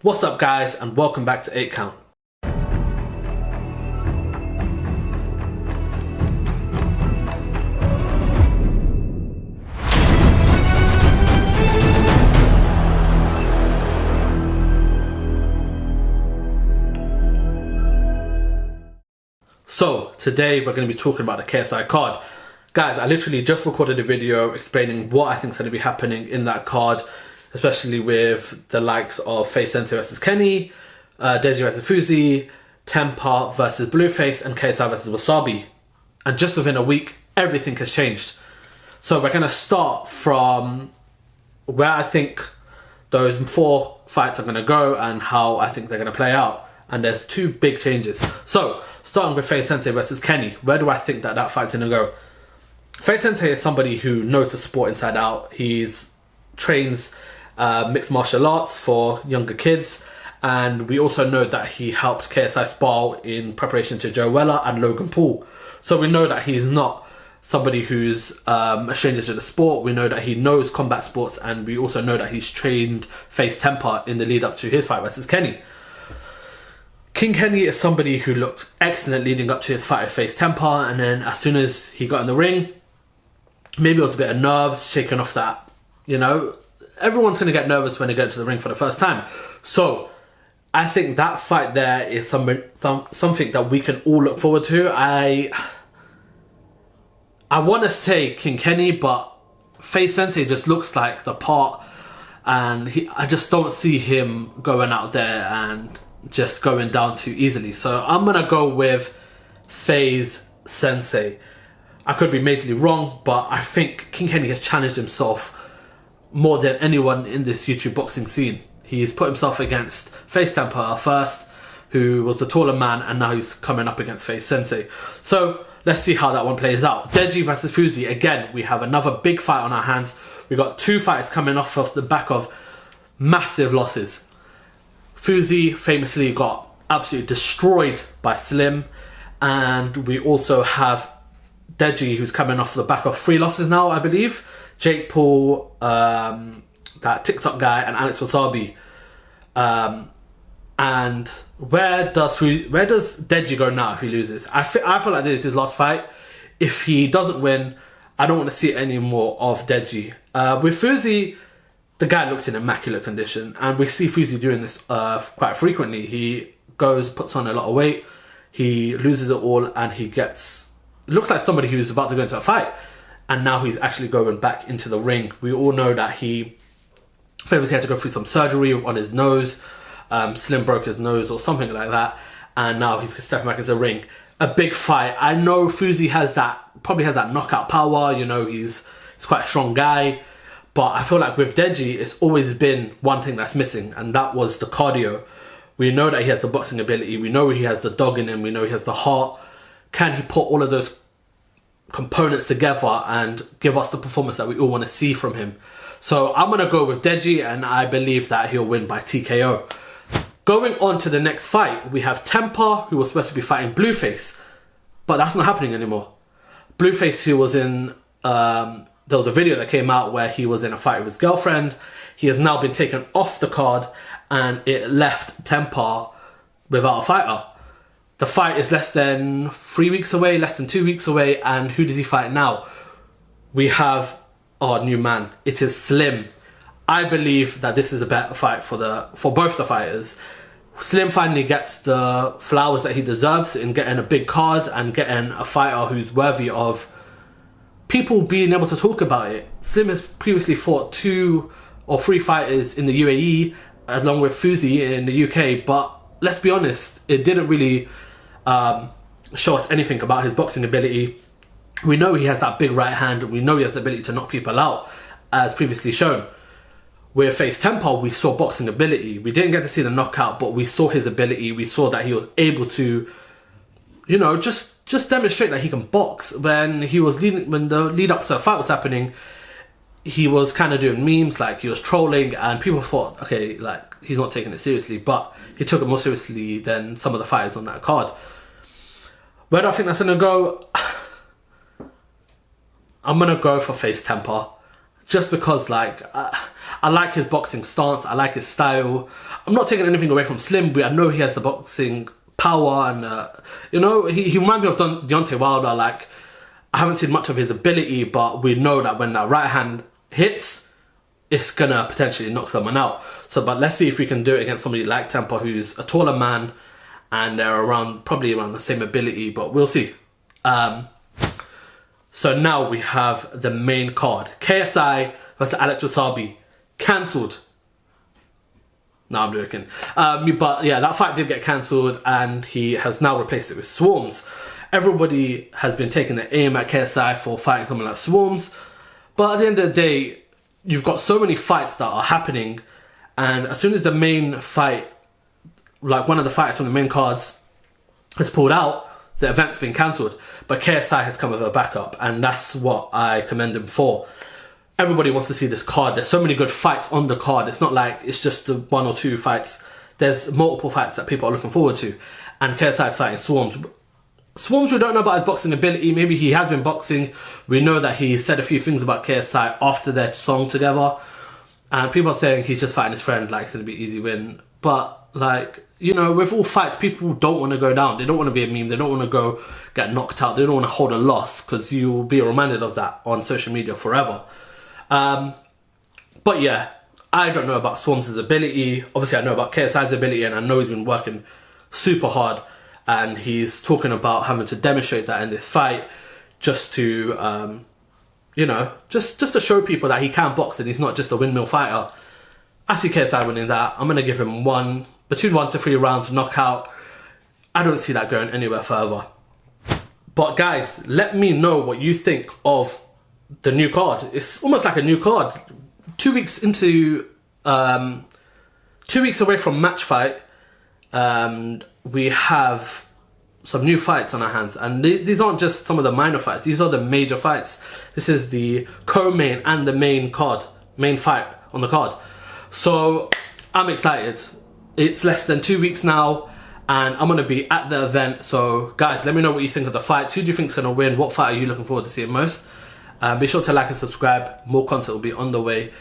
What's up guys, and welcome back to 8 Count. So today we're going to be talking about the KSI card. Guys, I literally just recorded a video explaining what I think is going to be happening in that card, especially with the likes of Face Sensei versus Kenny, Deji versus Fuzi, Tempa versus Blueface, and KSI versus Wasabi. And just within a week, everything has changed. So we're going to start from where I think those 4 fights are going to go and how I think they're going to play out. And there's 2 big changes. So, starting with Face Sensei versus Kenny, where do I think that fight's going to go? Face Sensei is somebody who knows the sport inside out. He's trains mixed martial arts for younger kids, and we also know that he helped KSI spar in preparation to Joe Weller and Logan Paul. So we know that he's not somebody who's a stranger to the sport. We know that he knows combat sports, and we also know that he's trained Face Tempa in the lead up to his fight versus Kenny. King Kenny is somebody who looked excellent leading up to his fight with Face Tempa, and then as soon as he got in the ring, maybe it was a bit of nerves, shaking off that, everyone's going to get nervous when they get into the ring for the first time. So I think that fight there is something that we can all look forward to. I want to say King Kenny, but Face Sensei just looks like the part, and I just don't see him going out there and just going down too easily. So I'm going to go with Face Sensei. I could be majorly wrong, but I think King Kenny has challenged himself more than anyone in this YouTube boxing scene. He's put himself against Face Tempa first, who was the taller man, and now he's coming up against Face Sensei. So let's see how that one plays out. Deji versus Fuzi. Again, we have another big fight on our hands. We got 2 fights coming off of the back of massive losses. Fuzi famously got absolutely destroyed by Slim, and we also have Deji, who's coming off the back of 3 losses now, I believe. Jake Paul, that TikTok guy, and Alex Wasabi. And where does Deji go now if he loses? I feel like this is his last fight. If he doesn't win, I don't want to see any more of Deji. With Fuzi, the guy looks in immaculate condition, and we see Fuzi doing this quite frequently. He puts on a lot of weight, he loses it all, and he looks like somebody who's about to go into a fight. And now he's actually going back into the ring. We all know that he famously had to go through some surgery on his nose. Slim broke his nose or something like that, and now he's stepping back into the ring. A big fight. I know Fuzi probably has that knockout power. He's quite a strong guy. But I feel like with Deji, it's always been one thing that's missing, and that was the cardio. We know that he has the boxing ability. We know he has the dog in him. We know he has the heart. Can he put all of those components together and give us the performance that we all want to see from him? So I'm going to go with Deji, and I believe that he'll win by TKO. Going on to the next fight, we have Tempa, who was supposed to be fighting Blueface, but that's not happening anymore. Blueface, who was in... there was a video that came out where he was in a fight with his girlfriend. He has now been taken off the card, and it left Tempa without a fighter. The fight is less than 3 weeks away, less than 2 weeks away, and who does he fight now? We have our new man. It is Slim. I believe that this is a better fight for both the fighters. Slim finally gets the flowers that he deserves in getting a big card and getting a fighter who's worthy of people being able to talk about it. Slim has previously fought 2 or 3 fighters in the UAE along with Fuzi in the UK, but let's be honest, it didn't really show us anything about his boxing ability. We know he has that big right hand. We know he has the ability to knock people out, as previously shown. With Face Tempa, we saw boxing ability. We didn't get to see the knockout, but we saw his ability. We saw that he was able to, just demonstrate that he can box. When the lead up to the fight was happening, he was kind of doing memes, like he was trolling, and people thought, okay, like he's not taking it seriously, but he took it more seriously than some of the fighters on that card. Where do I think that's going to go? I'm going to go for Face Tempa, just because, like, I like his boxing stance. I like his style. I'm not taking anything away from Slim, but I know he has the boxing power, and you know, he reminds me of Deontay Wilder. Like, I haven't seen much of his ability, but we know that when that right hand hits, it's gonna potentially knock someone out. So, but let's see if we can do it against somebody like Temper, who's a taller man, and they're probably around the same ability, but we'll see. So now we have the main card. KSI versus Alex Wasabi. Cancelled. No, I'm joking. But yeah, that fight did get cancelled, and he has now replaced it with Swarmz. Everybody has been taking the aim at KSI for fighting someone like Swarmz. But at the end of the day, you've got so many fights that are happening, and as soon as the main fight, like one of the fights on the main cards, has pulled out, the event's been cancelled. But KSI has come with a backup, and that's what I commend him for. Everybody wants to see this card. There's so many good fights on the card. It's not like it's just the 1 or 2 fights. There's multiple fights that people are looking forward to. And KSI is fighting Swarmz. Swarmz, we don't know about his boxing ability. Maybe he has been boxing. We know that he said a few things about KSI after their song together. And people are saying he's just fighting his friend, like it's going to be an easy win. But, like, you know, with all fights, people don't want to go down. They don't want to be a meme. They don't want to go get knocked out. They don't want to hold a loss, because you will be reminded of that on social media forever. But yeah, I don't know about Swarmz' ability. Obviously, I know about KSI's ability, and I know he's been working super hard. And he's talking about having to demonstrate that in this fight, just to, you know, just to show people that he can box and he's not just a windmill fighter. I see KSI winning that. I'm going to give him between 1 to 3 rounds knockout. I don't see that going anywhere further. But guys, let me know what you think of the new card. It's almost like a new card. 2 weeks into, 2 weeks away from match fight, we have some new fights on our hands, and these aren't just some of the minor fights. These are the major fights. This is the co-main and the main fight on the card. So I'm excited. It's less than 2 weeks now, and I'm gonna be at the event. So guys, let me know what you think of the fights. Who do you think is gonna win? What fight are you looking forward to seeing most? Be sure to like and subscribe. More content will be on the way.